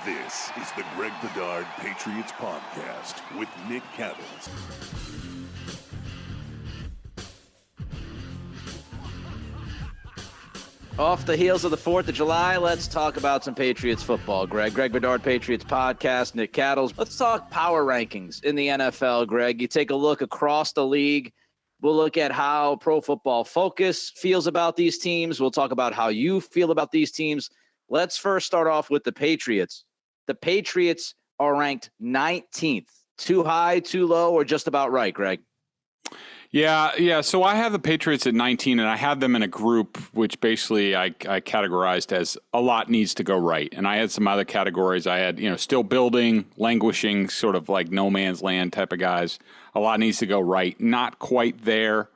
This is the Greg Bedard Patriots Podcast with Nick Cattles. Off the heels of the 4th of July, let's talk about some Patriots football, Greg. Greg Bedard Patriots Podcast, Nick Cattles. Let's talk power rankings in the NFL, Greg. You take a look across the league. We'll look at how Pro Football Focus feels about these teams. We'll talk about how you feel about these teams. Let's first start off with the Patriots. The Patriots are ranked 19th. Too high, too low, or just about right, Greg? Yeah. So I have the Patriots at 19, and I have them in a group which basically I categorized as a lot needs to go right. And I had some other categories. I had, still building, languishing, sort of like no man's land type of guys. A lot needs to go right. Not quite there.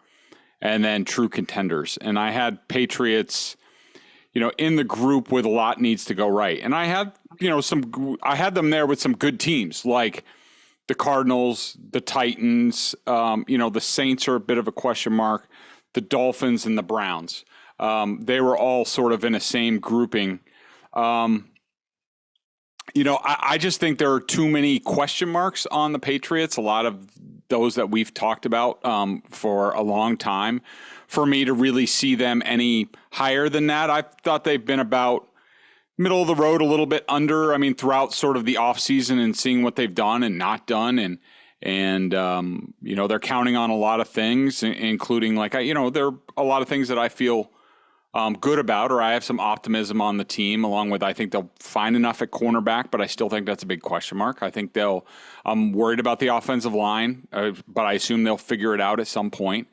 And then true contenders. And I had Patriots, in the group with a lot needs to go right. And I had, I had them there with some good teams like the Cardinals, the Titans, the Saints are a bit of a question mark, the Dolphins and the Browns. They were all sort of in a same grouping. I just think there are too many question marks on the Patriots, a lot of those that we've talked about for a long time, for me to really see them any higher than that. I thought they've been about middle of the road, a little bit under. I mean, throughout sort of the offseason and seeing what they've done and not done. And they're counting on a lot of things, including there are a lot of things that I feel good about, or I have some optimism on the team, along with I think they'll find enough at cornerback, but I still think that's a big question mark. I think I'm worried about the offensive line, but I assume they'll figure it out at some point.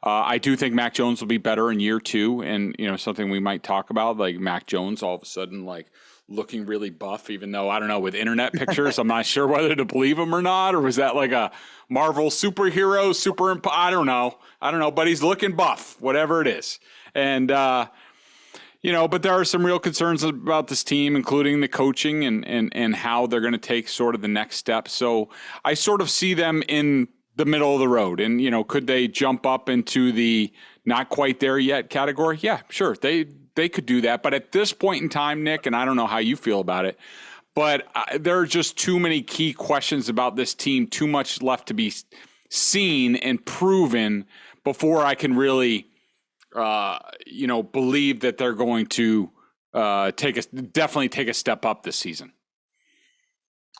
I do think Mac Jones will be better in year 2, and something we might talk about, like Mac Jones all of a sudden looking really buff, even though I don't know, with internet pictures, I'm not sure whether to believe him or not, or was that like a Marvel superhero I don't know, but he's looking buff, whatever it is, and but there are some real concerns about this team, including the coaching and how they're going to take sort of the next step. So I sort of see them in the middle of the road. And, could they jump up into the not quite there yet category? Yeah, sure. They could do that. But at this point in time, Nick, and I don't know how you feel about it, but there are just too many key questions about this team, too much left to be seen and proven before I can really, believe that they're going to definitely take a step up this season.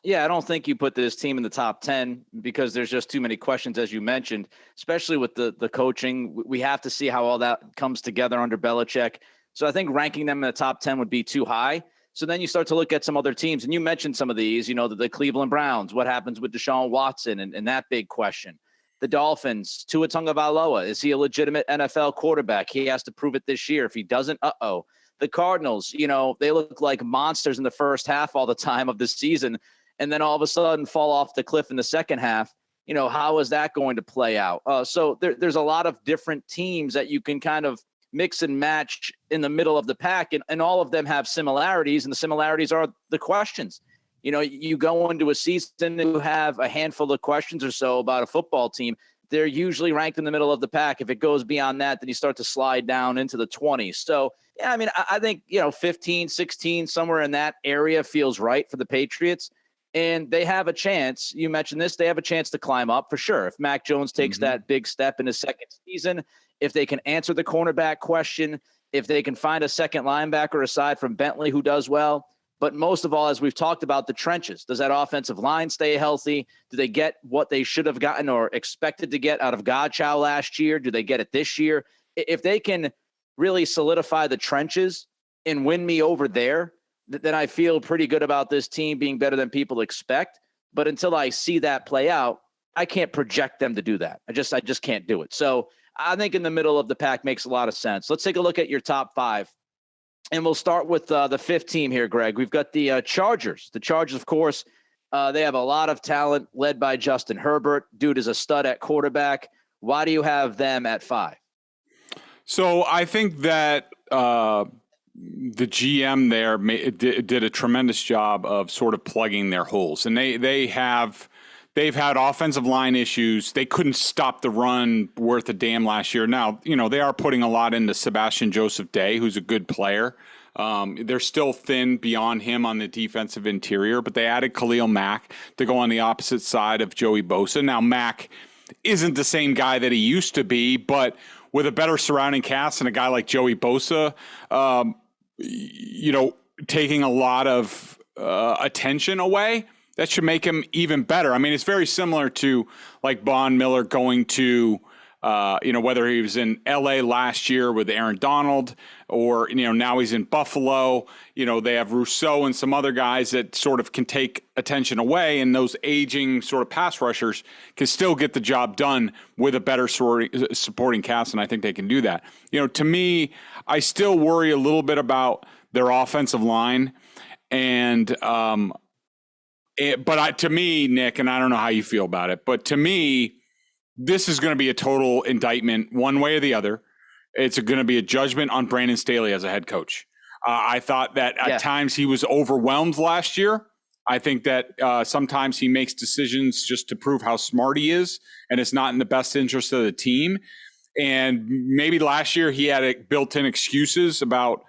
Yeah, I don't think you put this team in the top 10 because there's just too many questions, as you mentioned, especially with the coaching. We have to see how all that comes together under Belichick. So I think ranking them in the top 10 would be too high. So then you start to look at some other teams, and you mentioned some of these, the Cleveland Browns, what happens with Deshaun Watson and that big question. The Dolphins, Tua Tagovailoa, is he a legitimate NFL quarterback? He has to prove it this year. If he doesn't, The Cardinals, they look like monsters in the first half all the time of the season, and then all of a sudden fall off the cliff in the second half. How is that going to play out? So there's a lot of different teams that you can kind of mix and match in the middle of the pack, and all of them have similarities, and the similarities are the questions. You go into a season, you have a handful of questions or so about a football team. They're usually ranked in the middle of the pack. If it goes beyond that, then you start to slide down into the 20s. So, yeah, I mean, I think, 15, 16, somewhere in that area feels right for the Patriots. And they have a chance. You mentioned this. They have a chance to climb up for sure. If Mac Jones takes that big step in his second season, if they can answer the cornerback question, if they can find a second linebacker aside from Bentley who does well. But most of all, as we've talked about, the trenches. Does that offensive line stay healthy? Do they get what they should have gotten or expected to get out of Godchow last year? Do they get it this year? If they can really solidify the trenches and win me over there, then I feel pretty good about this team being better than people expect. But until I see that play out, I can't project them to do that. I just can't do it. So I think in the middle of the pack makes a lot of sense. Let's take a look at your top 5. And we'll start with the 5th team here, Greg. We've got the Chargers. The Chargers, of course, they have a lot of talent led by Justin Herbert. Dude is a stud at quarterback. Why do you have them at 5? So I think that the GM there did a tremendous job of sort of plugging their holes, and they've had offensive line issues. They couldn't stop the run worth a damn last year. Now, they are putting a lot into Sebastian Joseph Day, who's a good player. They're still thin beyond him on the defensive interior, but they added Khalil Mack to go on the opposite side of Joey Bosa. Now, Mack isn't the same guy that he used to be, but with a better surrounding cast and a guy like Joey Bosa, taking a lot of attention away, that should make him even better. I mean, it's very similar to like Von Miller going to, whether he was in LA last year with Aaron Donald or, now he's in Buffalo. They have Rousseau and some other guys that sort of can take attention away, and those aging sort of pass rushers can still get the job done with a better supporting cast, and I think they can do that. To me, I still worry a little bit about their offensive line, and to me, Nick, and I don't know how you feel about it, but to me, this is going to be a total indictment one way or the other. It's going to be a judgment on Brandon Staley as a head coach. I thought that at times he was overwhelmed last year. I think that sometimes he makes decisions just to prove how smart he is, and it's not in the best interest of the team. And maybe last year he had built-in excuses about,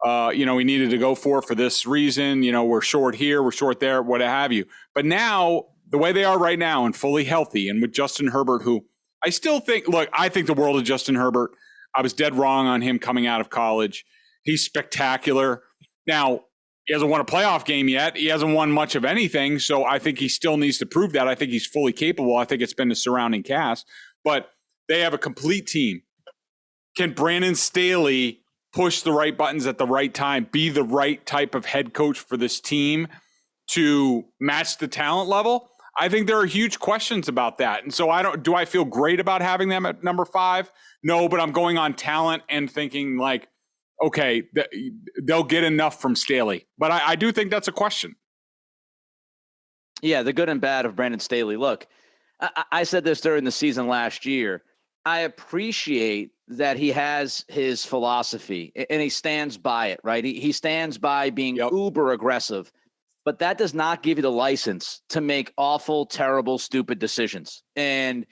he needed to go for this reason. We're short here, we're short there, what have you. But now, the way they are right now and fully healthy, and with Justin Herbert, who I still think, I think the world of Justin Herbert. I was dead wrong on him coming out of college. He's spectacular. Now, he hasn't won a playoff game yet. He hasn't won much of anything, so I think he still needs to prove that. I think he's fully capable. I think it's been the surrounding cast. But they have a complete team. Can Brandon Staley push the right buttons at the right time, be the right type of head coach for this team to match the talent level? I think there are huge questions about that. And so do I feel great about having them at number 5? No, but I'm going on talent and thinking okay, they'll get enough from Staley. But I do think that's a question. Yeah, the good and bad of Brandon Staley. Look, I said this during the season last year. I appreciate that he has his philosophy and he stands by it, right? He stands by being uber aggressive. But that does not give you the license to make awful, terrible, stupid decisions. And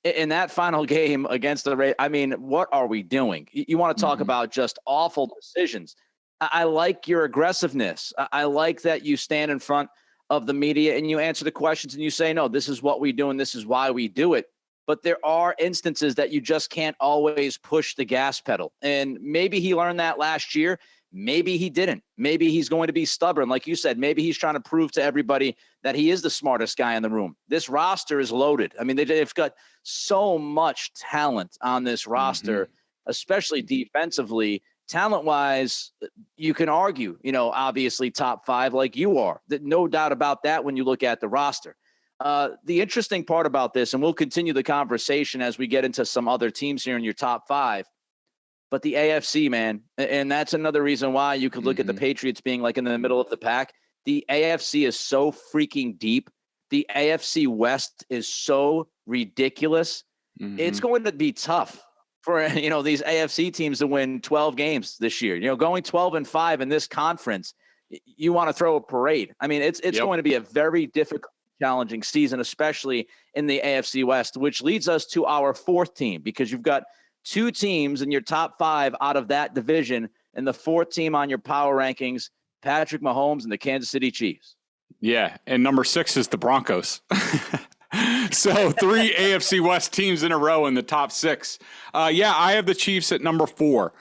in that final game against the Rays, what are we doing? You want to talk about just awful decisions. I like your aggressiveness. I like that you stand in front of the media and you answer the questions and you say, no, this is what we do and this is why we do it. But there are instances that you just can't always push the gas pedal. And maybe he learned that last year. Maybe he didn't. Maybe he's going to be stubborn. Like you said, maybe he's trying to prove to everybody that he is the smartest guy in the room. This roster is loaded. They've got so much talent on this roster, especially defensively. Talent-wise, you can argue, obviously top 5 like you are. No doubt about that when you look at the roster. The interesting part about this, and we'll continue the conversation as we get into some other teams here in your top 5, but the AFC, man, and that's another reason why you could look at the Patriots being in the middle of the pack. The AFC is so freaking deep. The AFC West is so ridiculous. It's going to be tough for, these AFC teams to win 12 games this year. Going 12-5 in this conference, you want to throw a parade. It's going to be a very difficult, challenging season, especially in the AFC West, which leads us to our 4th team, because you've got 2 teams in your top 5 out of that division, and the 4th team on your power rankings, Patrick Mahomes and the Kansas City Chiefs. Yeah, and number 6 is the Broncos. So 3 AFC West teams in a row in the top 6. I have the Chiefs at number 4.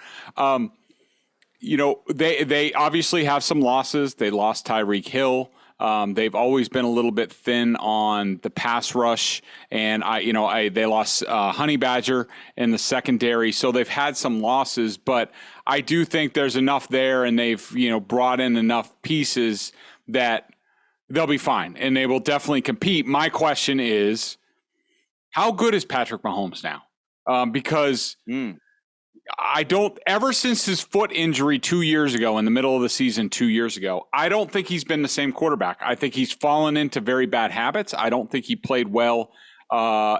They obviously have some losses. They lost Tyreek Hill. They've always been a little bit thin on the pass rush, and they lost Honey Badger in the secondary, so they've had some losses. But I do think there's enough there, and they've brought in enough pieces that they'll be fine, and they will definitely compete. My question is, how good is Patrick Mahomes now? Because ever since his foot injury 2 years ago, in the middle of the season 2 years ago, I don't think he's been the same quarterback. I think he's fallen into very bad habits. I don't think he played well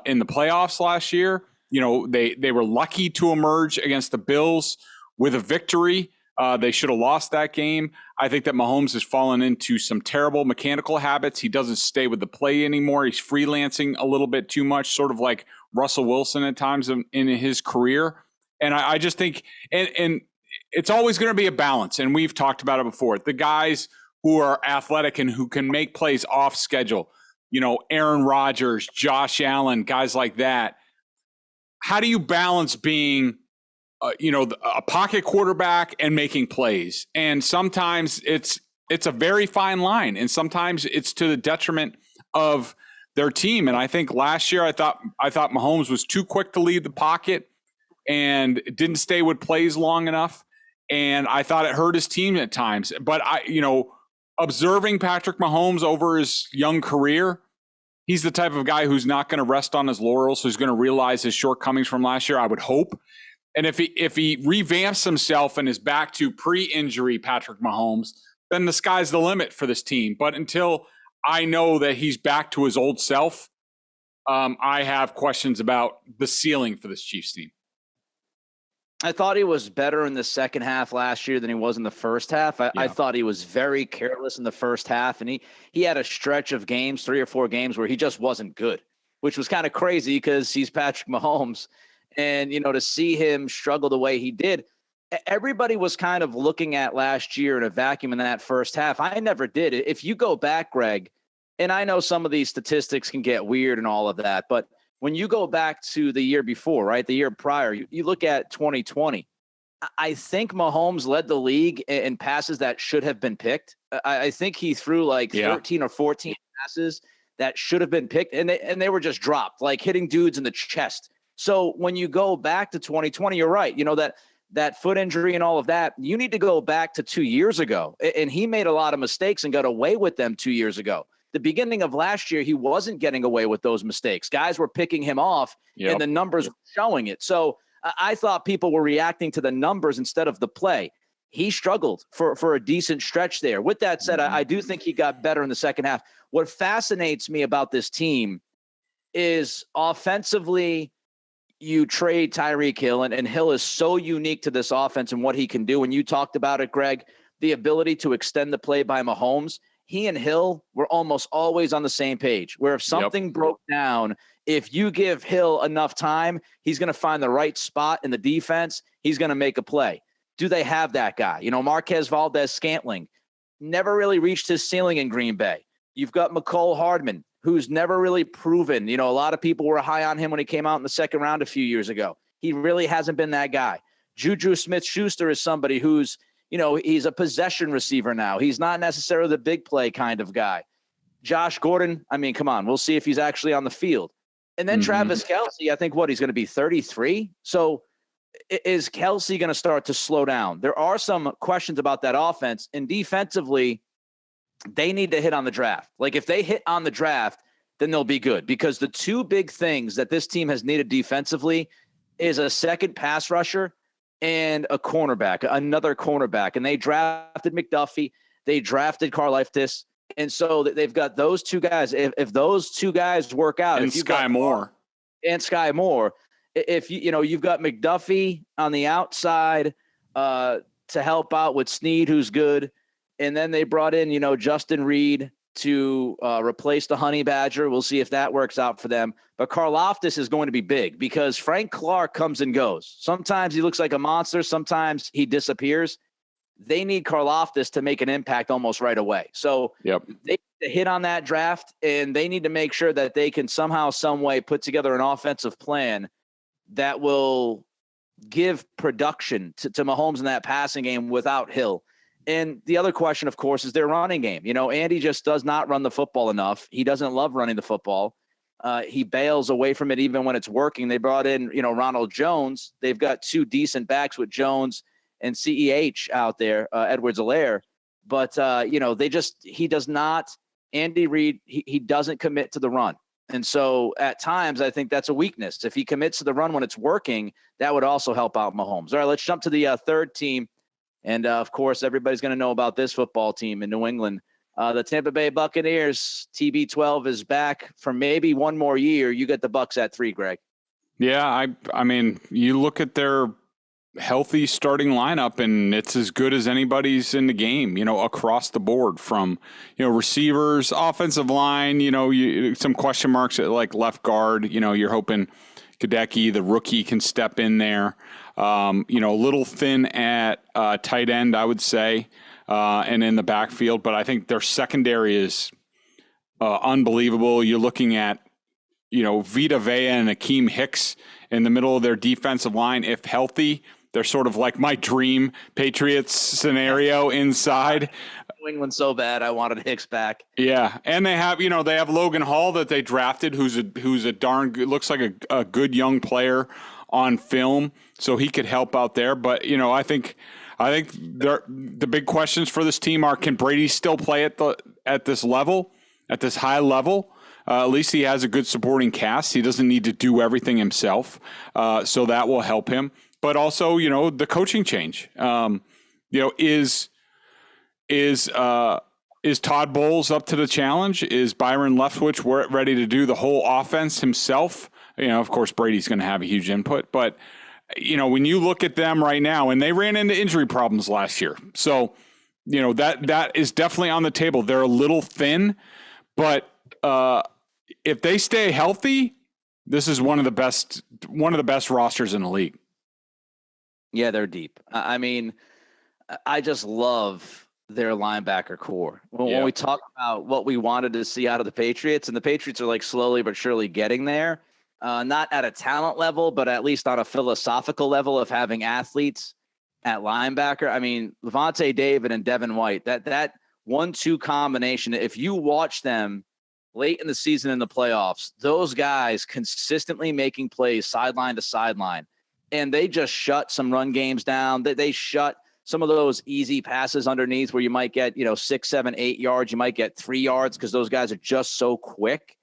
in the playoffs last year. They were lucky to emerge against the Bills with a victory. They should have lost that game. I think that Mahomes has fallen into some terrible mechanical habits. He doesn't stay with the play anymore. He's freelancing a little bit too much, sort of like Russell Wilson at times in his career. And I just think, and it's always going to be a balance. And we've talked about it before. The guys who are athletic and who can make plays off schedule, Aaron Rodgers, Josh Allen, guys like that. How do you balance being, a pocket quarterback and making plays? And sometimes it's a very fine line, and sometimes it's to the detriment of their team. And I think last year I thought Mahomes was too quick to leave the pocket and didn't stay with plays long enough. And I thought it hurt his team at times. But observing Patrick Mahomes over his young career, he's the type of guy who's not going to rest on his laurels, who's going to realize his shortcomings from last year, I would hope. And if he revamps himself and is back to pre-injury Patrick Mahomes, then the sky's the limit for this team. But until I know that he's back to his old self, I have questions about the ceiling for this Chiefs team. I thought he was better in the second half last year than he was in the first half. I thought he was very careless in the first half, and he had a stretch of games, 3 or 4 games, where he just wasn't good, which was kind of crazy because he's Patrick Mahomes. And, to see him struggle the way he did, everybody was kind of looking at last year in a vacuum in that first half. I never did. If you go back, Greg, and I know some of these statistics can get weird and all of that, but when you go back to the year before, right, the year prior, you look at 2020, I think Mahomes led the league in passes that should have been picked. I think he threw like 13 or 14 passes that should have been picked, and they were just dropped, like hitting dudes in the chest. So when you go back to 2020, you're right. That foot injury and all of that, you need to go back to 2 years ago. And he made a lot of mistakes and got away with them 2 years ago. The beginning of last year, he wasn't getting away with those mistakes. Guys were picking him off, and the numbers were showing it. So I thought people were reacting to the numbers instead of the play. He struggled for a decent stretch there. With that said, I do think he got better in the second half. What fascinates me about this team is offensively, you trade Tyreek Hill, and Hill is so unique to this offense and what he can do. And you talked about it, Greg, the ability to extend the play by Mahomes. He and Hill were almost always on the same page, where if something broke down, if you give Hill enough time, he's going to find the right spot in the defense. He's going to make a play. Do they have that guy? Marquez Valdez-Scantling never really reached his ceiling in Green Bay. You've got McCole Hardman, who's never really proven. A lot of people were high on him when he came out in the second round a few years ago. He really hasn't been that guy. Juju Smith-Schuster is somebody who's, he's a possession receiver now. He's not necessarily the big play kind of guy. Josh Gordon, come on. We'll see if he's actually on the field. And then Travis Kelce, I think he's going to be 33. So is Kelce going to start to slow down? There are some questions about that offense. And defensively, they need to hit on the draft. Like if they hit on the draft, then they'll be good, because the two big things that this team has needed defensively is a second pass rusher and a cornerback, another cornerback. And they drafted McDuffie. They drafted Karlaftis. And so they've got those two guys. If those two guys work out, and Sky Moore, if you've got McDuffie on the outside to help out with Snead, who's good. And then they brought in, Justin Reed to replace the Honey Badger. We'll see if that works out for them. But Karlaftis is going to be big because Frank Clark comes and goes. Sometimes he looks like a monster. Sometimes he disappears. They need Karlaftis to make an impact almost right away. So they need to hit on that draft, and they need to make sure that they can somehow, some way put together an offensive plan that will give production to Mahomes in that passing game without Hill. And the other question, of course, is their running game. Andy just does not run the football enough. He doesn't love running the football. He bails away from it even when it's working. They brought in, Ronald Jones. They've got two decent backs with Jones and CEH out there, Edwards-Helaire. But, he does not, Andy Reid, he doesn't commit to the run. And so at times, I think that's a weakness. If he commits to the run when it's working, that would also help out Mahomes. All right, let's jump to the third team. And, of course, everybody's going to know about this football team in New England. The Tampa Bay Buccaneers, TB12 is back for maybe one more year. You get the Bucs at 3, Greg. Yeah, I mean, you look at their healthy starting lineup, and it's as good as anybody's in the game, across the board from, receivers, offensive line, some question marks at like left guard. You're hoping Kadecki, the rookie, can step in there. A little thin at tight end, I would say, and in the backfield. But I think their secondary is unbelievable. You're looking at, Vita Vea and Akeem Hicks in the middle of their defensive line. If healthy, they're sort of like my dream Patriots scenario inside. New England so bad, I wanted Hicks back. Yeah, and they have Logan Hall that they drafted, who's a darn good, looks like a good young player on film, so he could help out there. But I think the big questions for this team are: can Brady still play at this level, at this high level? At least he has a good supporting cast. He doesn't need to do everything himself, so that will help him. But also, the coaching change. Is Todd Bowles up to the challenge? Is Byron Leftwich ready to do the whole offense himself? Of course, Brady's going to have a huge input. But, when you look at them right now, and they ran into injury problems last year. So, that is definitely on the table. They're a little thin, but if they stay healthy, this is one of the best rosters in the league. Yeah, they're deep. I mean, I just love their linebacker core. When we talk about what we wanted to see out of the Patriots, and the Patriots are like slowly but surely getting there, not at a talent level, but at least on a philosophical level of having athletes at linebacker. I mean, Levante David and Devin White, that 1-2 combination, if you watch them late in the season in the playoffs, those guys consistently making plays sideline to sideline, and they just shut some run games down. They shut some of those easy passes underneath where you might get, 6, 7, 8 yards. You might get 3 yards because those guys are just so quick.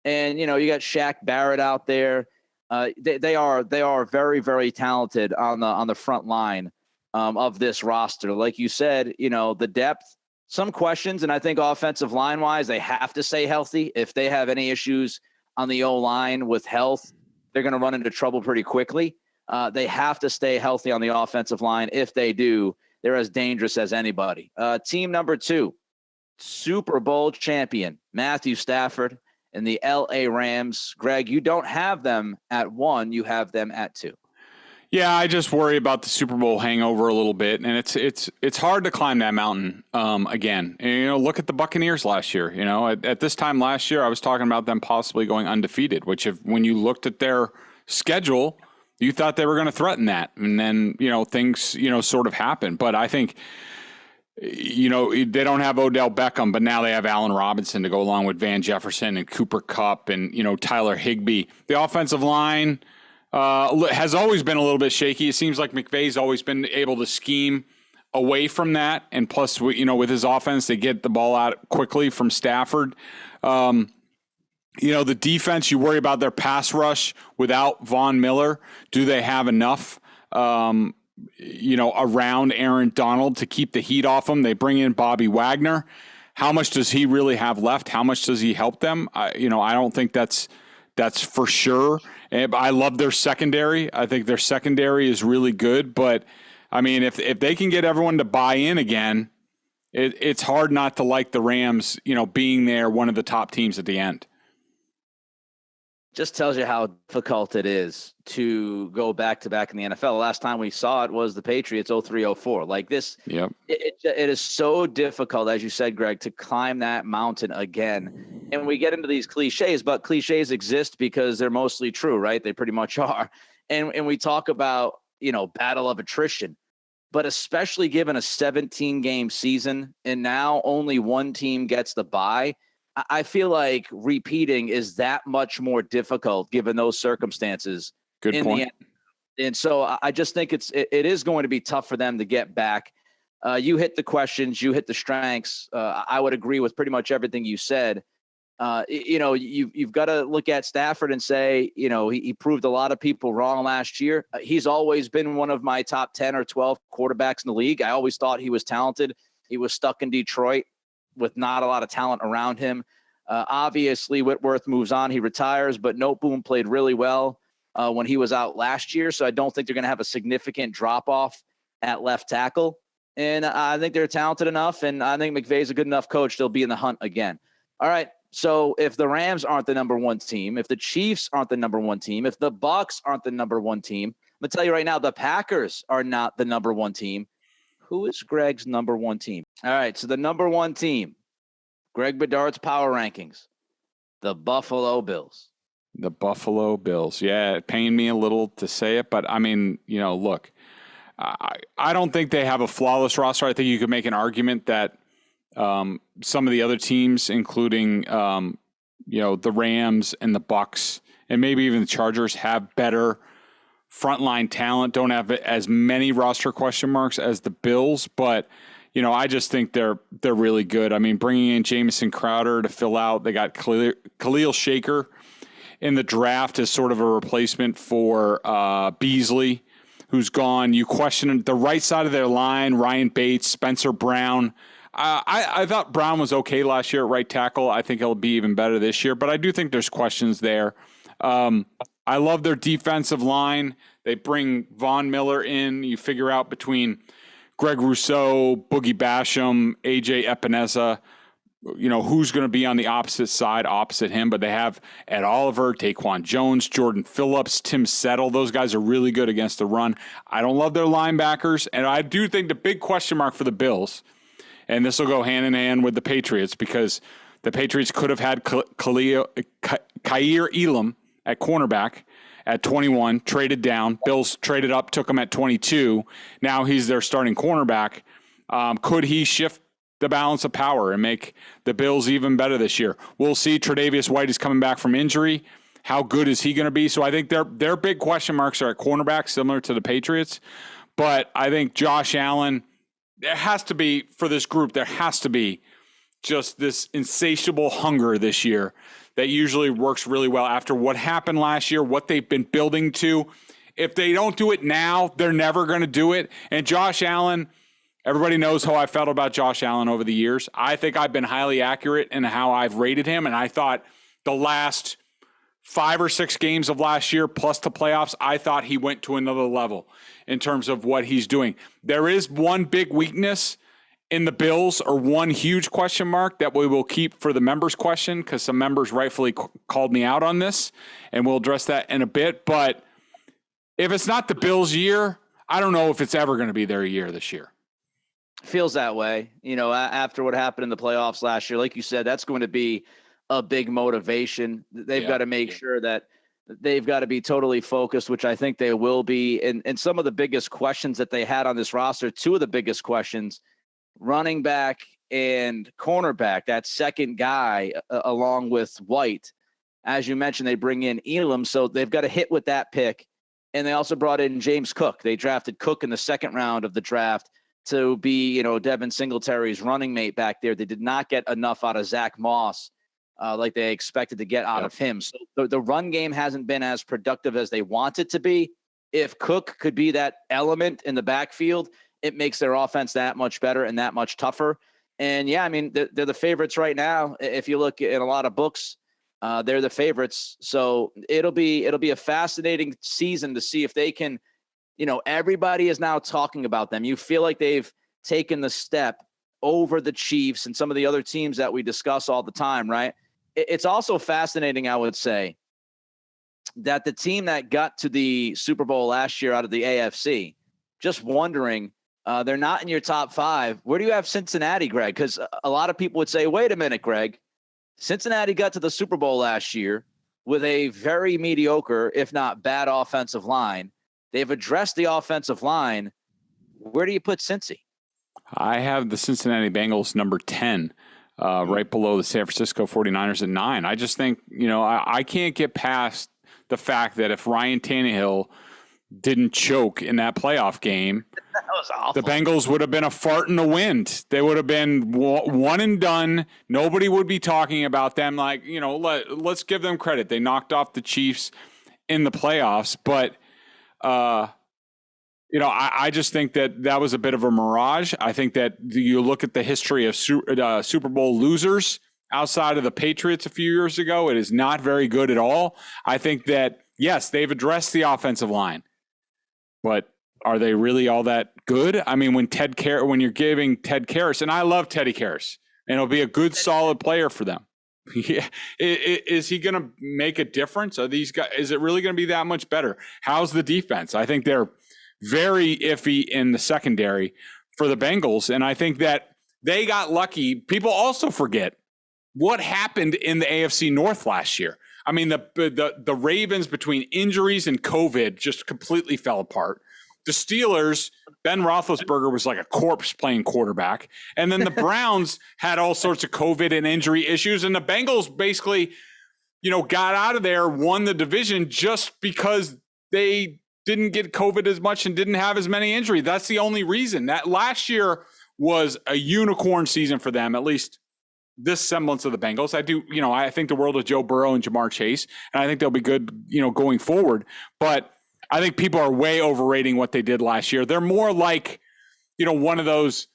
And, you got Shaq Barrett out there. They are very, very talented on the front line of this roster. Like you said, the depth, some questions. And I think offensive line wise, they have to stay healthy. If they have any issues on the O-line with health, they're going to run into trouble pretty quickly. They have to stay healthy on the offensive line. If they do, they're as dangerous as anybody. Team number 2, Super Bowl champion, Matthew Stafford and the LA Rams. Greg, you don't have them at 1, you have them at 2. Yeah, I just worry about the Super Bowl hangover a little bit, and it's hard to climb that mountain again. And, look at the Buccaneers last year. At this time last year, I was talking about them possibly going undefeated, which when you looked at their schedule, you thought they were going to threaten that. And then, things, sort of happened. But I think, they don't have Odell Beckham, but now they have Allen Robinson to go along with Van Jefferson and Cooper Kupp and, Tyler Higbee. The offensive line has always been a little bit shaky. It seems like McVay's always been able to scheme away from that. And plus, with his offense, they get the ball out quickly from Stafford. The defense, you worry about their pass rush without Von Miller. Do they have enough, around Aaron Donald to keep the heat off them? They bring in Bobby Wagner. How much does he really have left? How much does he help them? I don't think that's for sure. I love their secondary. I think their secondary is really good. But, I mean, if they can get everyone to buy in again, it's hard not to like the Rams, being there, one of the top teams at the end. Just tells you how difficult it is to go back-to-back in the NFL. The last time we saw it was the Patriots 03-04. Like this, yep. It is so difficult, as you said, Greg, to climb that mountain again. And we get into these cliches, but cliches exist because they're mostly true, right? They pretty much are. And we talk about, battle of attrition, but especially given a 17-game season and now only one team gets the bye, I feel like repeating is that much more difficult given those circumstances. Good point. And so I just think it is going to be tough for them to get back. You hit the questions, you hit the strengths. I would agree with pretty much everything you said. You've got to look at Stafford and say, he proved a lot of people wrong last year. He's always been one of my top 10 or 12 quarterbacks in the league. I always thought he was talented. He was stuck in Detroit with not a lot of talent around him. Obviously, Whitworth moves on. He retires, but Noteboom played really well when he was out last year. So I don't think they're going to have a significant drop-off at left tackle. And I think they're talented enough, and I think McVay's a good enough coach. They'll be in the hunt again. All right, So if the Rams aren't the number one team, if the Chiefs aren't the number one team, if the Bucks aren't the number one team, I'm going to tell you right now, the Packers are not the number one team. Who is Greg's number one team? All right, so the number one team, Greg Bedard's power rankings, the Buffalo Bills. The Buffalo Bills. Yeah, it pained me a little to say it, but I mean, look, I don't think they have a flawless roster. I think you could make an argument that some of the other teams, including the Rams and the Bucks, and maybe even the Chargers, have better frontline talent. Don't have as many roster question marks as the Bills, but I just think they're really good. I mean, bringing in Jamison Crowder to fill out, they got Khalil Shaker in the draft as sort of a replacement for Beasley, who's gone. You question the right side of their line, Ryan Bates, Spencer Brown. I thought Brown was okay last year at right tackle. I think he'll be even better this year, but I do think there's questions there. I love their defensive line. They bring Von Miller in. You figure out between Greg Rousseau, Boogie Basham, AJ Epineza, who's going to be on the opposite side, opposite him. But they have Ed Oliver, Taquan Jones, Jordan Phillips, Tim Settle. Those guys are really good against the run. I don't love their linebackers. And I do think the big question mark for the Bills, and this will go hand in hand with the Patriots, because the Patriots could have had Kaiir Elam at cornerback at 21, traded down. Bills traded up, took him at 22. Now he's their starting cornerback. Could he shift the balance of power and make the Bills even better this year? We'll see. Tre'Davious White is coming back from injury. How good is he going to be? So I think their big question marks are at cornerback, similar to the Patriots. But I think Josh Allen, there has to be, for this group, there has to be just this insatiable hunger this year that usually works really well after what happened last year, what they've been building to. If they don't do it now, they're never going to do it. And Josh Allen, everybody knows how I felt about Josh Allen over the years. I think I've been highly accurate in how I've rated him, and I thought the last 5 or 6 games of last year, plus the playoffs, I thought he went to another level in terms of what he's doing. There is one big weakness in the Bills, or one huge question mark that we will keep for the members question, because some members rightfully called me out on this, and we'll address that in a bit. But if it's not the Bills' year, I don't know if it's ever going to be their year this year. Feels that way. After what happened in the playoffs last year, like you said, that's going to be a big motivation. They've got to make sure that they've got to be totally focused, which I think they will be. And some of the biggest questions that they had on this roster, 2 of the biggest questions, running back and cornerback, that second guy along with White. As you mentioned, they bring in Elam, so they've got to hit with that pick. And they also brought in James Cook. They drafted Cook in the second round of the draft to be, Devin Singletary's running mate back there. They did not get enough out of Zach Moss like they expected to get out of him. So the run game hasn't been as productive as they want it to be. If Cook could be that element in the backfield, it makes their offense that much better and that much tougher. And they're the favorites right now. If you look in a lot of books, they're the favorites. So it'll be a fascinating season to see if they can, everybody is now talking about them. You feel like they've taken the step over the Chiefs and some of the other teams that we discuss all the time, right? It's also fascinating, I would say, that the team that got to the Super Bowl last year out of the AFC, just wondering, they're not in your top 5. Where do you have Cincinnati, Greg? Because a lot of people would say, wait a minute, Greg. Cincinnati got to the Super Bowl last year with a very mediocre, if not bad, offensive line. They've addressed the offensive line. Where do you put Cincy? I have the Cincinnati Bengals number 10, right below the San Francisco 49ers at 9. I just think, I can't get past the fact that if Ryan Tannehill didn't choke in that playoff game, that was awful. The Bengals would have been a fart in the wind. They would have been one and done. Nobody would be talking about them. Like, let's give them credit. They knocked off the Chiefs in the playoffs, but I just think that was a bit of a mirage. I think that you look at the history of Super Bowl losers outside of the Patriots a few years ago, it is not very good at all. I think that, yes, they've addressed the offensive line, but are they really all that good? I mean, when you're giving Ted Karras, and I love Teddy Karras, and it'll be a good, solid player for them. Yeah. Is he going to make a difference? Are these guys? Is it really going to be that much better? How's the defense? I think they're very iffy in the secondary for the Bengals, and I think that they got lucky. People also forget what happened in the AFC North last year. I mean, the Ravens, between injuries and COVID, just completely fell apart. The Steelers, Ben Roethlisberger was like a corpse playing quarterback. And then the Browns had all sorts of COVID and injury issues. And the Bengals basically, got out of there, won the division just because they didn't get COVID as much and didn't have as many injuries. That's the only reason. That last year was a unicorn season for them, at least this semblance of the Bengals. I think the world of Joe Burrow and Jamar Chase, and I think they'll be good, going forward. But I think people are way overrating what they did last year. They're more like, one of those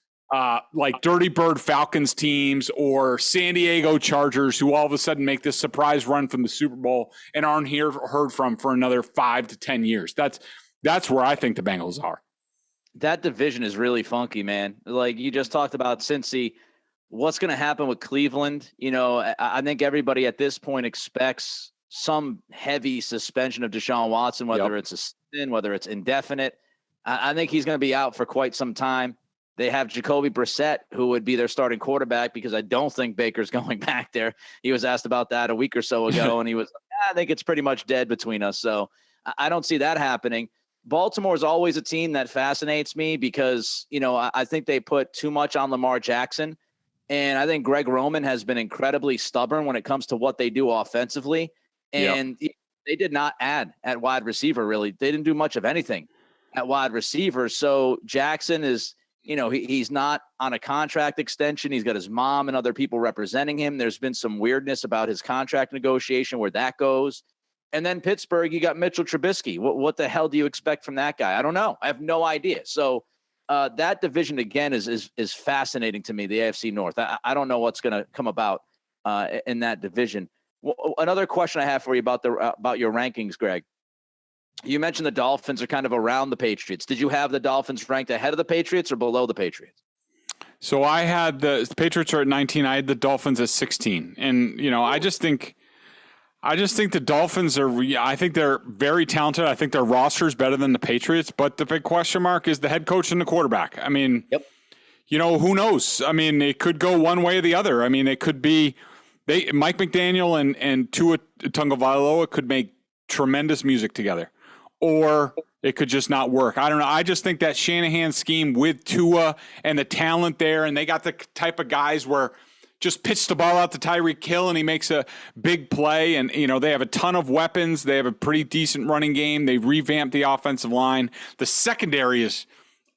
like Dirty Bird Falcons teams or San Diego Chargers who all of a sudden make this surprise run from the Super Bowl and aren't heard from for another 5 to 10 years. That's where I think the Bengals are. That division is really funky, man. Like you just talked about Cincy. What's going to happen with Cleveland? I think everybody at this point expects some heavy suspension of Deshaun Watson, whether it's a spin, whether it's indefinite. I think he's going to be out for quite some time. They have Jacoby Brissett, who would be their starting quarterback, because I don't think Baker's going back there. He was asked about that a week or so ago, and he was like, I think it's pretty much dead between us. So I don't see that happening. Baltimore is always a team that fascinates me because, I think they put too much on Lamar Jackson. And I think Greg Roman has been incredibly stubborn when it comes to what they do offensively. And they did not add at wide receiver, really. They didn't do much of anything at wide receiver. So Jackson is, he's not on a contract extension. He's got his mom and other people representing him. There's been some weirdness about his contract negotiation, where that goes. And then Pittsburgh, you got Mitchell Trubisky. What the hell do you expect from that guy? I don't know. I have no idea. So that division, again, is fascinating to me, the AFC North. I don't know what's going to come about in that division. Another question I have for you about your rankings, Greg. You mentioned the Dolphins are kind of around the Patriots. Did you have the Dolphins ranked ahead of the Patriots or below the Patriots? So I had the Patriots are at 19. I had the Dolphins at 16. And, I just think the Dolphins I think they're very talented. I think their roster is better than the Patriots, but the big question mark is the head coach and the quarterback. I mean, who knows? I mean, it could go one way or the other. I mean, it could be Mike McDaniel and Tua Tagovailoa could make tremendous music together, or it could just not work. I don't know. I just think that Shanahan scheme with Tua and the talent there, and they got the type of guys where just pitch the ball out to Tyreek Hill and he makes a big play. And, they have a ton of weapons. They have a pretty decent running game. They revamped the offensive line. The secondary is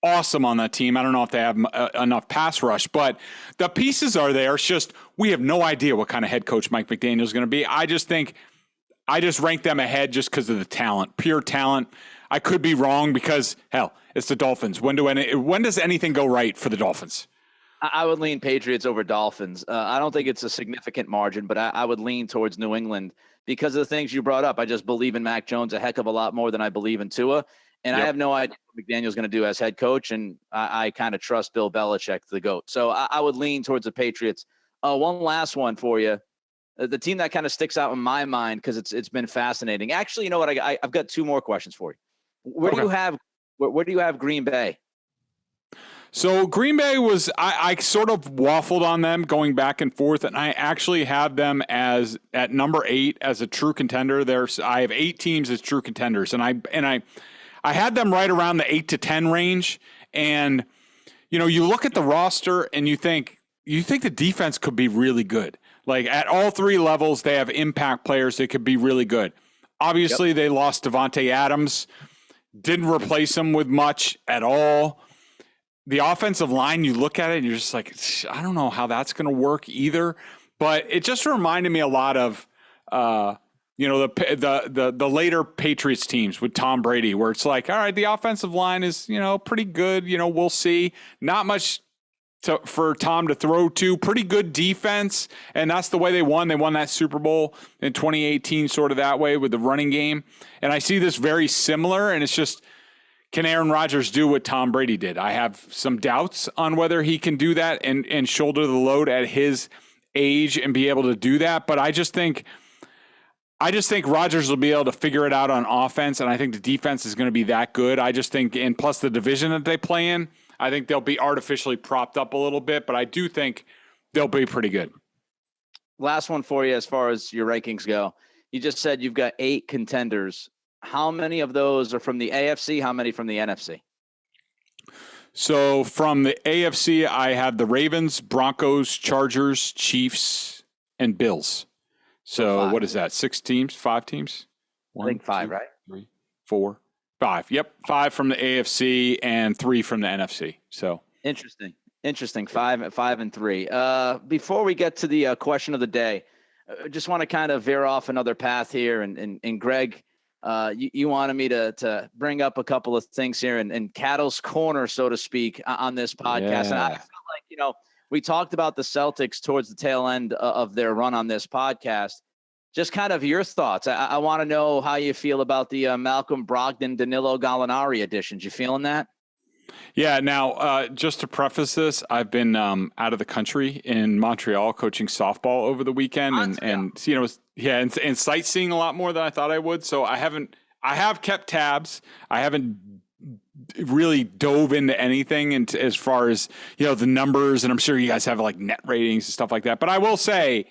awesome on that team. I don't know if they have enough pass rush, but the pieces are there. It's just we have no idea what kind of head coach Mike McDaniel is going to be. I just rank them ahead just because of the talent, pure talent. I could be wrong because, hell, it's the Dolphins. When does anything go right for the Dolphins? I would lean Patriots over Dolphins. I don't think it's a significant margin, but I would lean towards New England because of the things you brought up. I just believe in Mac Jones a heck of a lot more than I believe in Tua. And I have no idea what McDaniel's going to do as head coach, and I kind of trust Bill Belichick, the GOAT. So I would lean towards the Patriots. One last one for you. The team that kind of sticks out in my mind because it's been fascinating. Actually, you know what? I've got two more questions for you. Where do you have Green Bay? So Green Bay was I sort of waffled on them going back and forth, and I actually have them as at number 8 as a true contender. I have 8 teams as true contenders, and I had them right around the 8 to 10 range. And you look at the roster and you think the defense could be really good. Like at all 3 levels, they have impact players that could be really good. Obviously, they lost Devontae Adams, didn't replace him with much at all. The offensive line, you look at it and you're just like, I don't know how that's going to work either. But it just reminded me a lot of, the later Patriots teams with Tom Brady, where it's like, all right, the offensive line is, pretty good. We'll see. Not much for Tom to throw to. Pretty good defense. And that's the way they won. They won that Super Bowl in 2018 sort of that way with the running game. And I see this very similar, and it's just, can Aaron Rodgers do what Tom Brady did? I have some doubts on whether he can do that and shoulder the load at his age and be able to do that. But I just think Rodgers will be able to figure it out on offense, and I think the defense is going to be that good. I just think, and plus the division that they play in, I think they'll be artificially propped up a little bit, but I do think they'll be pretty good. Last one for you as far as your rankings go. You just said you've got 8 contenders. How many of those are from the AFC? How many from the NFC? So from the AFC, I have the Ravens, Broncos, Chargers, Chiefs, and Bills. So what is that? 6 teams? 5 teams? I think 5, 2, right? 3, 4, 5. Yep, 5 from the AFC and 3 from the NFC. So interesting. 5 and 3. Before we get to the question of the day, I just want to kind of veer off another path here. And Greg, you wanted me to bring up a couple of things here and Cattle's Corner, so to speak, on this podcast. Yeah. And I feel like, we talked about the Celtics towards the tail end of their run on this podcast. Just kind of your thoughts. I want to know how you feel about the Malcolm Brogdon, Danilo Gallinari additions. You feeling that? Yeah. Now, just to preface this, I've been out of the country in Montreal coaching softball over the weekend, and sightseeing a lot more than I thought I would. So I have kept tabs. I haven't really dove into anything and as far as the numbers, and I'm sure you guys have like net ratings and stuff like that. But I will say,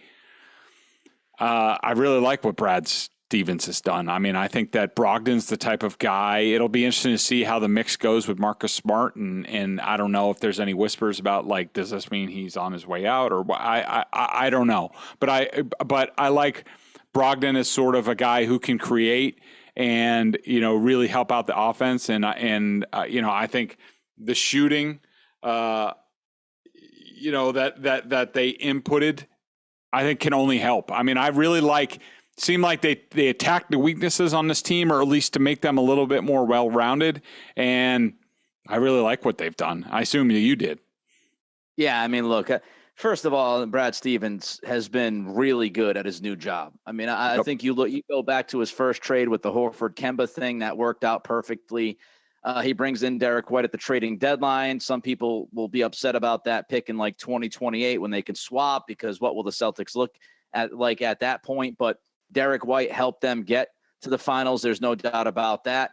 I really like what Brad Stevens has done. I mean, I think that Brogdon's the type of guy. It'll be interesting to see how the mix goes with Marcus Smart, and I don't know if there's any whispers about like, does this mean he's on his way out, or I don't know. But I like Brogdon as sort of a guy who can create and really help out the offense, and I think the shooting that they inputted, I think can only help. I mean, I really seem like they attack the weaknesses on this team, or at least to make them a little bit more well-rounded, and I really like what they've done. I assume you did. Yeah, I mean, look, first of all, Brad Stevens has been really good at his new job. I mean, I think you go back to his first trade with the Horford Kemba thing that worked out perfectly. He brings in Derek White at the trading deadline. Some people will be upset about that pick in like 2028 when they can swap, because what will the Celtics look at like at that point? But Derek White helped them get to the finals. There's no doubt about that.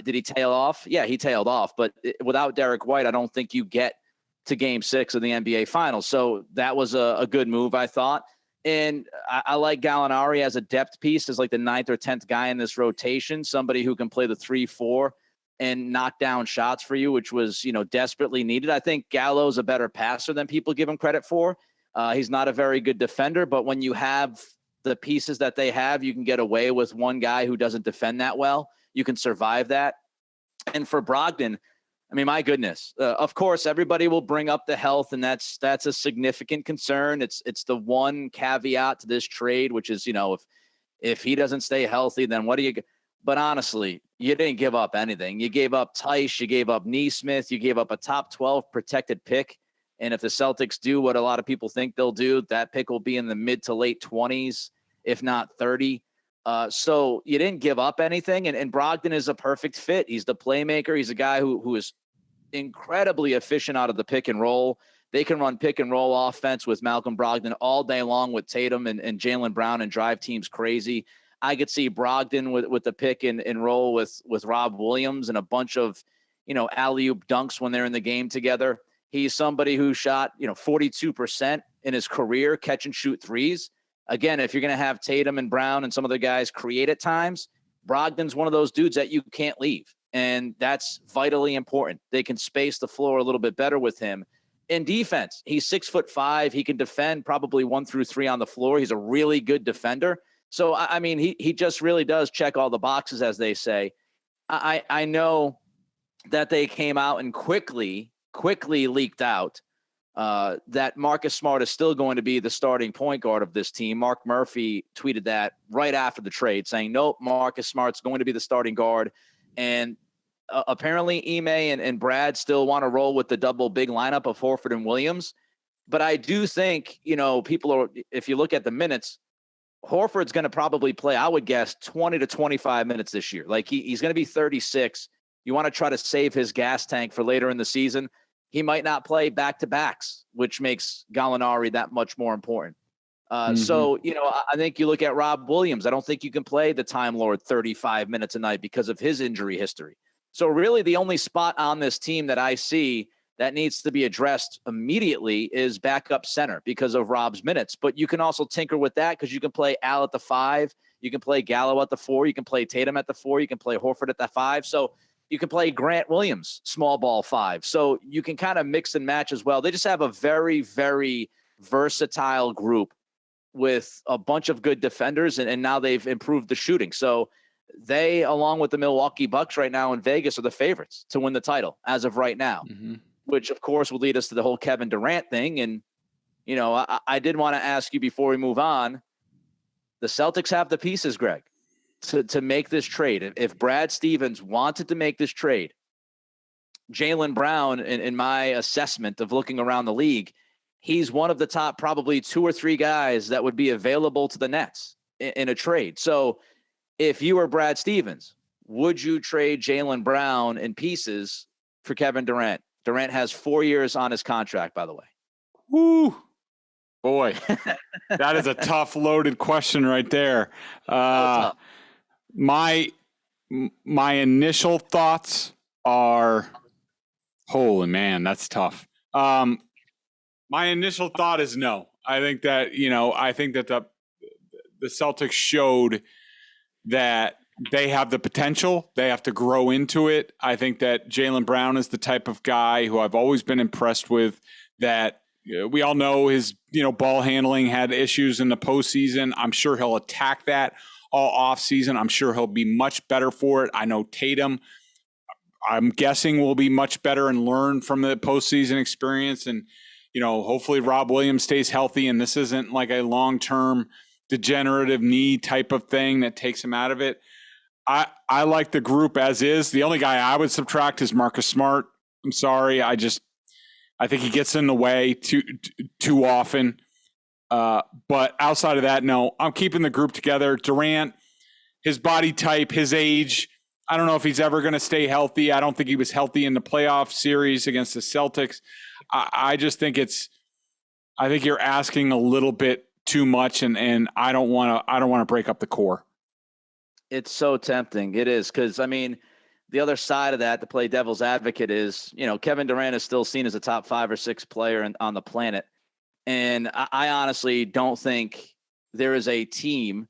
Did he tail off? Yeah, he tailed off. But without Derek White, I don't think you get to Game 6 of the NBA Finals. So that was a good move, I thought. And I like Gallinari as a depth piece, as like the 9th or 10th guy in this rotation, somebody who can play the 3-4 and knock down shots for you, which was, desperately needed. I think Gallo's a better passer than people give him credit for. He's not a very good defender, but when you have the pieces that they have, you can get away with one guy who doesn't defend that well. You can survive that. And for Brogdon, I mean, my goodness, of course, everybody will bring up the health, and that's a significant concern. It's the one caveat to this trade, which is, if he doesn't stay healthy, then what do you? But honestly, you didn't give up anything. You gave up Tice, you gave up Nesmith, you gave up a top 12 protected pick. And if the Celtics do what a lot of people think they'll do, that pick will be in the mid to late 20s, if not 30. So you didn't give up anything. And Brogdon is a perfect fit. He's the playmaker. He's a guy who is incredibly efficient out of the pick and roll. They can run pick and roll offense with Malcolm Brogdon all day long with Tatum and Jaylen Brown and drive teams crazy. I could see Brogdon with the pick and roll with Rob Williams and a bunch of, alley-oop dunks when they're in the game together. He's somebody who shot, 42% in his career, catch and shoot threes. Again, if you're going to have Tatum and Brown and some other guys create at times, Brogdon's one of those dudes that you can't leave. And that's vitally important. They can space the floor a little bit better with him. In defense, he's 6'5". He can defend probably 1 through 3 on the floor. He's a really good defender. So, I mean, he just really does check all the boxes, as they say. I know that they came out and quickly leaked out that Marcus Smart is still going to be the starting point guard of this team. Mark Murphy tweeted that right after the trade, saying, nope, Marcus Smart's going to be the starting guard. And apparently Ime and Brad still want to roll with the double big lineup of Horford and Williams. But I do think, people are, if you look at the minutes, Horford's going to probably play, I would guess, 20 to 25 minutes this year. Like he's going to be 36. You want to try to save his gas tank for later in the season. He might not play back-to-backs, which makes Gallinari that much more important. So, I think you look at Rob Williams. I don't think you can play the Time Lord 35 minutes a night because of his injury history. So really the only spot on this team that I see that needs to be addressed immediately is backup center because of Rob's minutes. But you can also tinker with that because you can play Al at the 5. You can play Gallo at the 4. You can play Tatum at the 4. You can play Horford at the 5. So you can play Grant Williams, small ball 5. So you can kind of mix and match as well. They just have a very, very versatile group with a bunch of good defenders, and now they've improved the shooting. So they, along with the Milwaukee Bucks right now in Vegas, are the favorites to win the title as of right now, which, of course, will lead us to the whole Kevin Durant thing. And, I did want to ask you before we move on, the Celtics have the pieces, Greg, to make this trade. If Brad Stevens wanted to make this trade, Jaylen Brown, in my assessment of looking around the league, he's one of the top probably 2 or 3 guys that would be available to the Nets in a trade. So if you were Brad Stevens, would you trade Jaylen Brown in pieces for Kevin Durant? Durant has 4 years on his contract, by the way. Woo. Boy, that is a tough, loaded question right there. My initial thoughts are, holy man, that's tough. My initial thought is no. I think that the Celtics showed that they have the potential. They have to grow into it. I think that Jaylen Brown is the type of guy who I've always been impressed with, that we all know his, ball handling had issues in the postseason. I'm sure he'll attack that all offseason. I'm sure he'll be much better for it. I know Tatum, I'm guessing, will be much better and learn from the postseason experience. And, hopefully Rob Williams stays healthy and this isn't like a long-term degenerative knee type of thing that takes him out of it. I like the group as is. The only guy I would subtract is Marcus Smart. I'm sorry. I think he gets in the way too often. But outside of that, no, I'm keeping the group together. Durant, his body type, his age, I don't know if he's ever going to stay healthy. I don't think he was healthy in the playoff series against the Celtics. I just think I think you're asking a little bit too much, and I don't want to break up the core. It's so tempting. It is, because the other side of that, to play devil's advocate, is Kevin Durant is still seen as a top 5 or 6 player on the planet, and I honestly don't think there is a team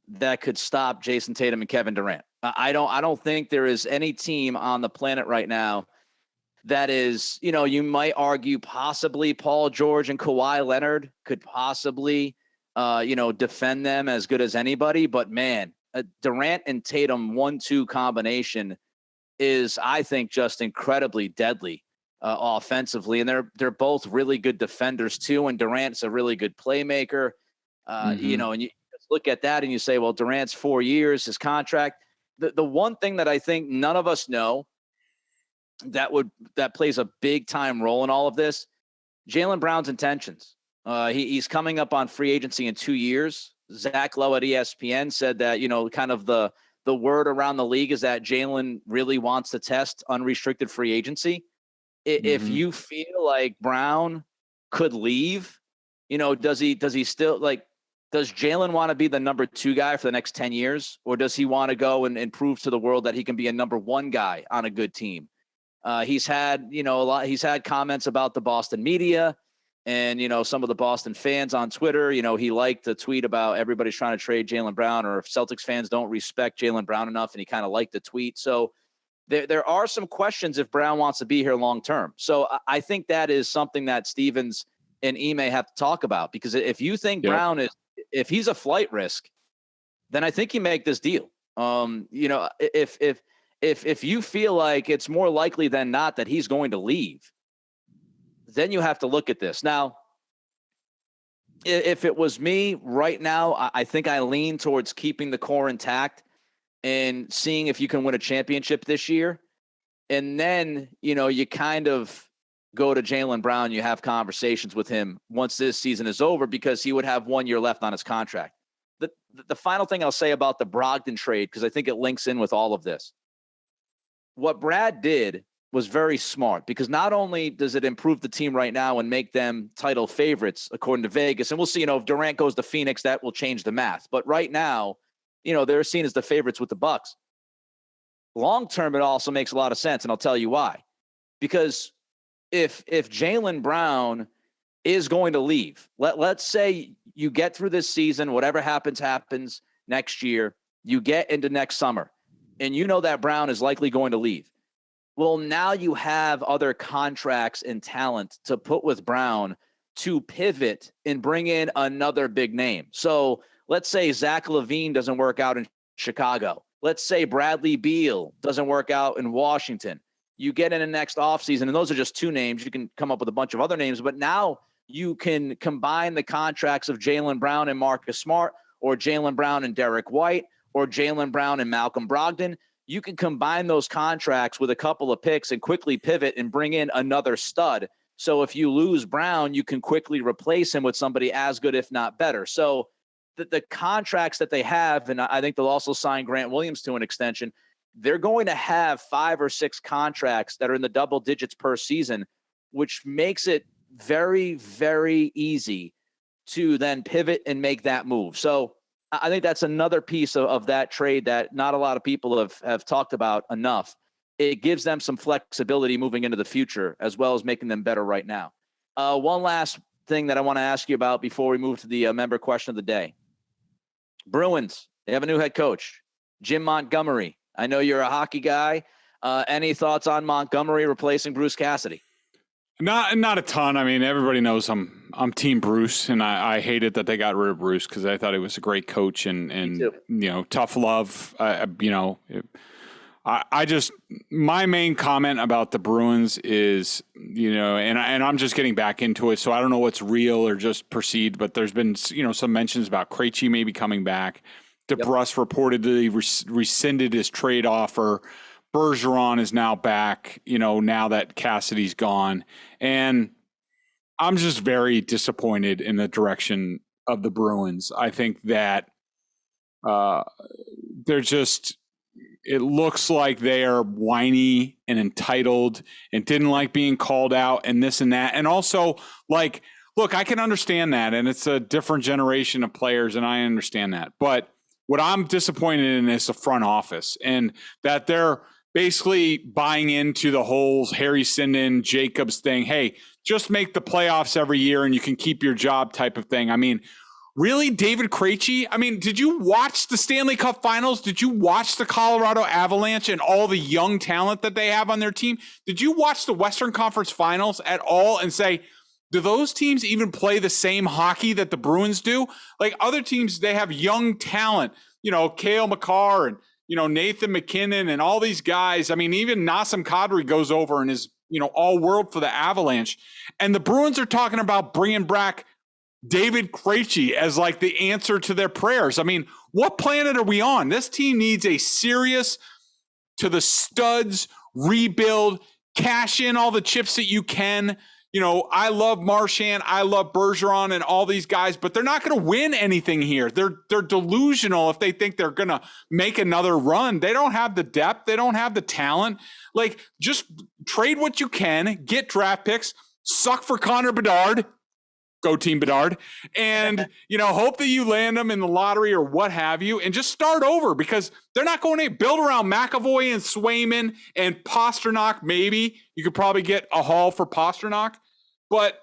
that could stop Jason Tatum and Kevin Durant. I don't think there is any team on the planet right now that is, you might argue possibly Paul George and Kawhi Leonard could possibly, defend them as good as anybody. But man, Durant and Tatum 1-2 combination is, I think, just incredibly deadly offensively. And they're both really good defenders too. And Durant's a really good playmaker, and you look at that and you say, well, Durant's 4 years, his contract. The one thing that I think none of us know that plays a big time role in all of this, Jaylen Brown's intentions. He's coming up on free agency in 2 years. Zach Lowe at ESPN said that, kind of the word around the league is that Jaylen really wants to test unrestricted free agency. If you feel like Brown could leave, does he still does Jaylen want to be the number 2 guy for the next 10 years? Or does he want to go and prove to the world that he can be a number 1 guy on a good team? He's had, he's had comments about the Boston media and, some of the Boston fans on Twitter. He liked the tweet about everybody's trying to trade Jaylen Brown, or if Celtics fans don't respect Jaylen Brown enough, and he kind of liked the tweet. So there are some questions if Brown wants to be here long term. So I think that is something that Stevens and Ime have to talk about, because if you think Brown if he's a flight risk, then I think you make this deal. If you feel like it's more likely than not that he's going to leave, then you have to look at this. Now, if it was me right now, I think I lean towards keeping the core intact and seeing if you can win a championship this year. And then, you kind of go to Jaylen Brown, you have conversations with him once this season is over, because he would have 1 year left on his contract. The final thing I'll say about the Brogdon trade, because I think it links in with all of this. What Brad did was very smart, because not only does it improve the team right now and make them title favorites, according to Vegas, and we'll see, if Durant goes to Phoenix, that will change the math. But right now, they're seen as the favorites with the Bucks. Long term, it also makes a lot of sense, and I'll tell you why. Because if Jaylen Brown is going to leave, let's say you get through this season, whatever happens next year, you get into next summer, and that Brown is likely going to leave. Well, now you have other contracts and talent to put with Brown to pivot and bring in another big name. So let's say Zach LaVine doesn't work out in Chicago. Let's say Bradley Beal doesn't work out in Washington. You get in the next offseason, and those are just two names. You can come up with a bunch of other names, but now you can combine the contracts of Jaylen Brown and Marcus Smart, or Jaylen Brown and Derek White, or Jaylen Brown and Malcolm Brogdon. You can combine those contracts with a couple of picks and quickly pivot and bring in another stud. So if you lose Brown, you can quickly replace him with somebody as good, if not better. So the contracts that they have, and I think they'll also sign Grant Williams to an extension, they're going to have 5 or 6 contracts that are in the double digits per season, which makes it very, very easy to then pivot and make that move. So I think that's another piece of that trade that not a lot of people have talked about enough. It gives them some flexibility moving into the future, as well as making them better right now. One last thing that I want to ask you about before we move to the member question of the day. Bruins, they have a new head coach, Jim Montgomery. I know you're a hockey guy. Any thoughts on Montgomery replacing Bruce Cassidy? Not a ton. I mean, everybody knows I'm Team Bruce, and I hated that they got rid of Bruce because I thought he was a great coach and tough love. I just, my main comment about the Bruins is, and I'm just getting back into it, so I don't know what's real or just perceived, but there's been some mentions about Krejci maybe coming back. DeBrusk reportedly rescinded his trade offer. Bergeron is now back, now that Cassidy's gone. And I'm just very disappointed in the direction of the Bruins. I think that it looks like they are whiny and entitled and didn't like being called out and this and that. And also, look, I can understand that. And it's a different generation of players, and I understand that. But what I'm disappointed in is the front office, and that they're basically buying into the whole Harry Sinden, Jacobs thing. Hey, just make the playoffs every year and you can keep your job type of thing. I mean, really, David Krejci? I mean, did you watch the Stanley Cup Finals? Did you watch the Colorado Avalanche and all the young talent that they have on their team? Did you watch the Western Conference Finals at all and say, do those teams even play the same hockey that the Bruins do? Like other teams, they have young talent, Cale Makar and Nathan McKinnon and all these guys. I mean, even Nassim Kadri goes over and is, all world for the Avalanche. And the Bruins are talking about bringing back David Krejci as like the answer to their prayers. I mean, what planet are we on? This team needs a serious to the studs rebuild, cash in all the chips that you can. I love Marchand, I love Bergeron and all these guys, but they're not going to win anything here. They're delusional if they think they're going to make another run. They don't have the depth. They don't have the talent. Like, just trade what you can, get draft picks, suck for Connor Bedard. Go Team Bedard. And, hope that you land them in the lottery or what have you, and just start over, because they're not going to build around McAvoy and Swayman and Pasternak. Maybe you could probably get a haul for Pasternak, but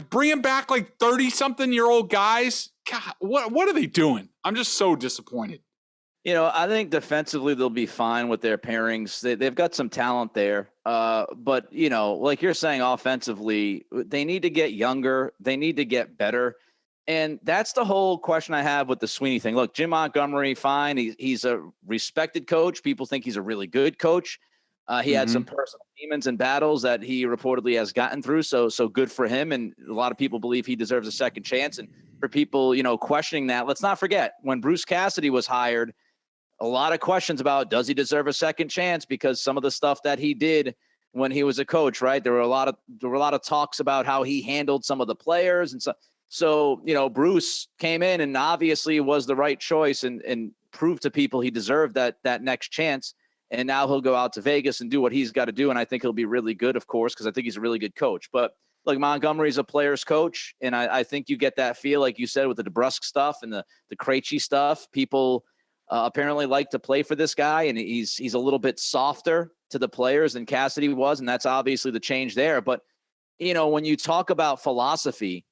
bringing back 30-something-year-old guys. God, what are they doing? I'm just so disappointed. I think defensively they'll be fine with their pairings. They've got some talent there. But, like you're saying, offensively, they need to get younger. They need to get better. And that's the whole question I have with the Sweeney thing. Look, Jim Montgomery, fine. He's a respected coach. People think he's a really good coach. He had some personal demons and battles that he reportedly has gotten through. So good for him. And a lot of people believe he deserves a second chance. And for people, questioning that, let's not forget when Bruce Cassidy was hired, a lot of questions about, does he deserve a second chance? Because some of the stuff that he did when he was a coach, right? There were a lot of talks about how he handled some of the players. And so, Bruce came in and obviously was the right choice and proved to people he deserved that next chance. And now he'll go out to Vegas and do what he's got to do. And I think he'll be really good, of course, because I think he's a really good coach. But like Montgomery's a player's coach. And I think you get that feel, like you said, with the DeBrusque stuff and the Krejci stuff. People apparently like to play for this guy. And he's a little bit softer to the players than Cassidy was. And that's obviously the change there. But, when you talk about philosophy,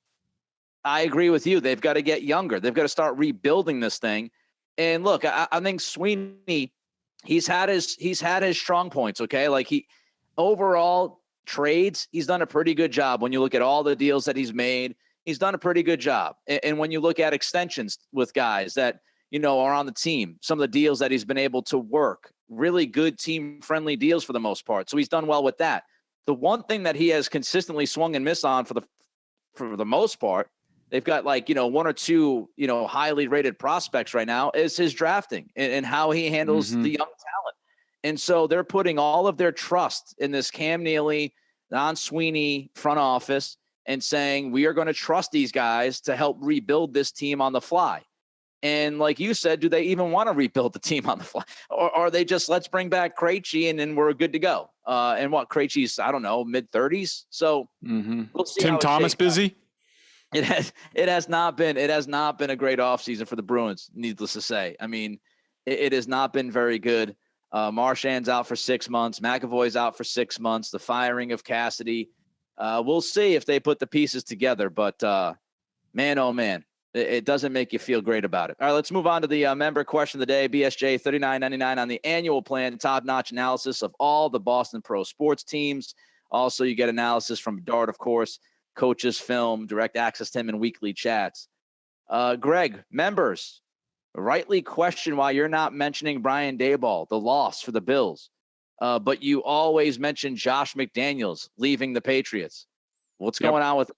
I agree with you. They've got to get younger. They've got to start rebuilding this thing. And look, I think Sweeney, he's had his strong points. Okay. Like overall trades, he's done a pretty good job. When you look at all the deals that he's made, he's done a pretty good job. And when you look at extensions with guys that, are on the team, some of the deals that he's been able to work, really good team friendly deals for the most part. So he's done well with that. The one thing that he has consistently swung and missed on for the most part, they've got one or two, highly rated prospects right now, is his drafting and how he handles the young talent. And so they're putting all of their trust in this Cam Neely, Don Sweeney front office and saying, we are going to trust these guys to help rebuild this team on the fly. And like you said, do they even want to rebuild the team on the fly? Or are they just, let's bring back Krejci and then we're good to go? And Krejci's, I don't know, mid-30s. So we'll see. Tim Thomas busy? It has not been a great offseason for the Bruins, needless to say. I mean, it has not been very good. Marchand's out for 6 months. McAvoy's out for 6 months. The firing of Cassidy. We'll see if they put the pieces together. But, man, oh, man, it doesn't make you feel great about it. All right, let's move on to the member question of the day. BSJ $39.99 on the annual plan. Top-notch analysis of all the Boston pro sports teams. Also, you get analysis from Bedard, of course. Coaches, film, direct access to him in weekly chats. Greg, members rightly question why you're not mentioning Brian Daboll, the loss for the Bills, but you always mention Josh McDaniels leaving the Patriots. What's going on with that?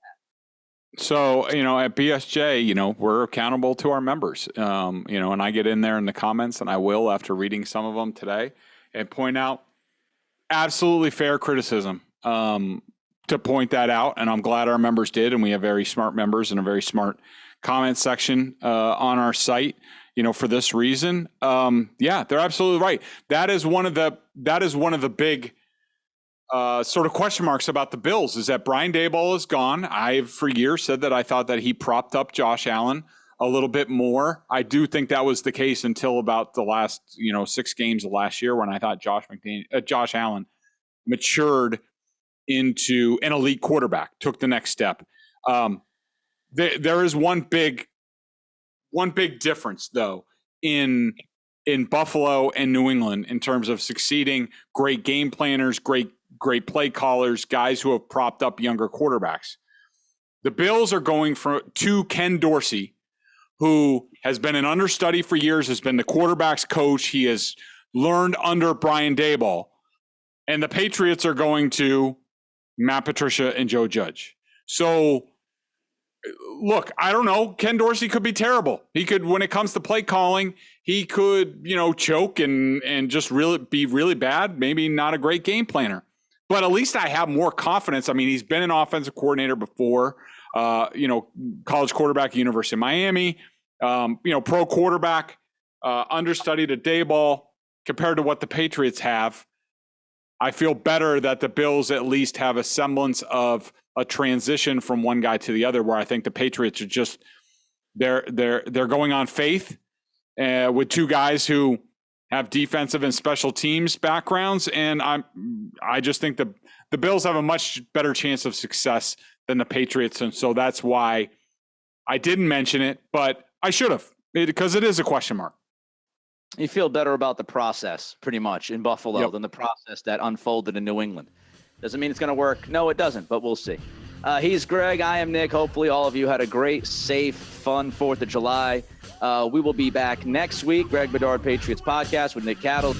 So, at BSJ, we're accountable to our members, and I get in there in the comments, and I will after reading some of them today, and point out absolutely fair criticism. To point that out, and I'm glad our members did, and we have very smart members and a very smart comment section on our site, for this reason. Yeah, they're absolutely right. That is one of the big sort of question marks about the Bills, is that Brian Daboll is gone. I've for years said that I thought that he propped up Josh Allen a little bit more. I do think that was the case until about the last 6 games of last year, when I thought Josh Allen matured into an elite quarterback, took the next step. There is one big difference though in Buffalo and New England in terms of succeeding, great game planners, great play callers, guys who have propped up younger quarterbacks. The Bills are going to Ken Dorsey, who has been an understudy for years, has been the quarterback's coach. He has learned under Brian Daboll. And the Patriots are going to Matt Patricia and Joe Judge. So, look, I don't know. Ken Dorsey could be terrible. He could, when it comes to play calling, he could, choke and just be really bad. Maybe not a great game planner. But at least I have more confidence. I mean, he's been an offensive coordinator before, college quarterback at University of Miami, pro quarterback, understudied at Daboll compared to what the Patriots have. I feel better that the Bills at least have a semblance of a transition from one guy to the other, where I think the Patriots are just they're going on faith with two guys who have defensive and special teams backgrounds, and I just think the Bills have a much better chance of success than the Patriots, and so that's why I didn't mention it, but I should have, because it is a question mark. You feel better about the process, pretty much, in Buffalo than the process that unfolded in New England. Doesn't mean it's going to work. No, it doesn't, but we'll see. He's Greg. I am Nick. Hopefully all of you had a great, safe, fun 4th of July. We will be back next week. Greg Bedard Patriots Podcast with Nick Cattle.